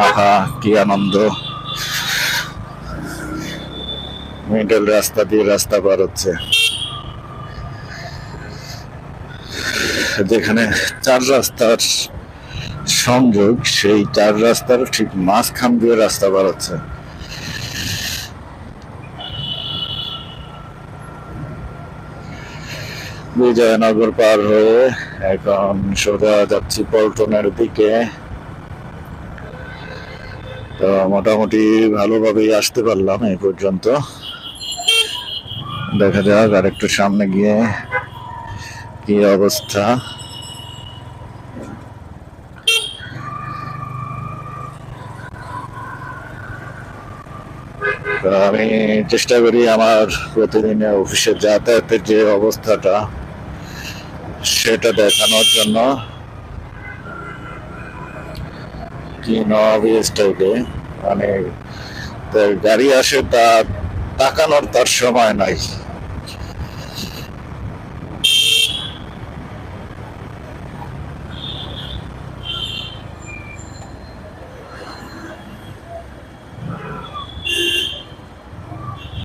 আহা কি আনন্দ! মিডল রাস্তা দিয়ে রাস্তা পার হচ্ছে, যেখানে চার রাস্তার সংযোগ, সেই চার রাস্তার ঠিক মাঝখান দিয়ে রাস্তা পার হচ্ছে। বিজয়নগর পার হয়ে এখন সোজা যাচ্ছি পল্টনের দিকে। তো মোটামুটি ভালোভাবেই আসতে পারলাম এই পর্যন্ত। দেখা যাক আর একটু সামনে গিয়ে কি অবস্থা। তো আমি চেষ্টা করি আমার প্রতিদিনে অফিসে যাতায়াতের যে অবস্থাটা সেটা দেখানোর জন্য। কি নবিস টাইপে, মানে গাড়ি আসে তা তাকানোর তার সময় নাই।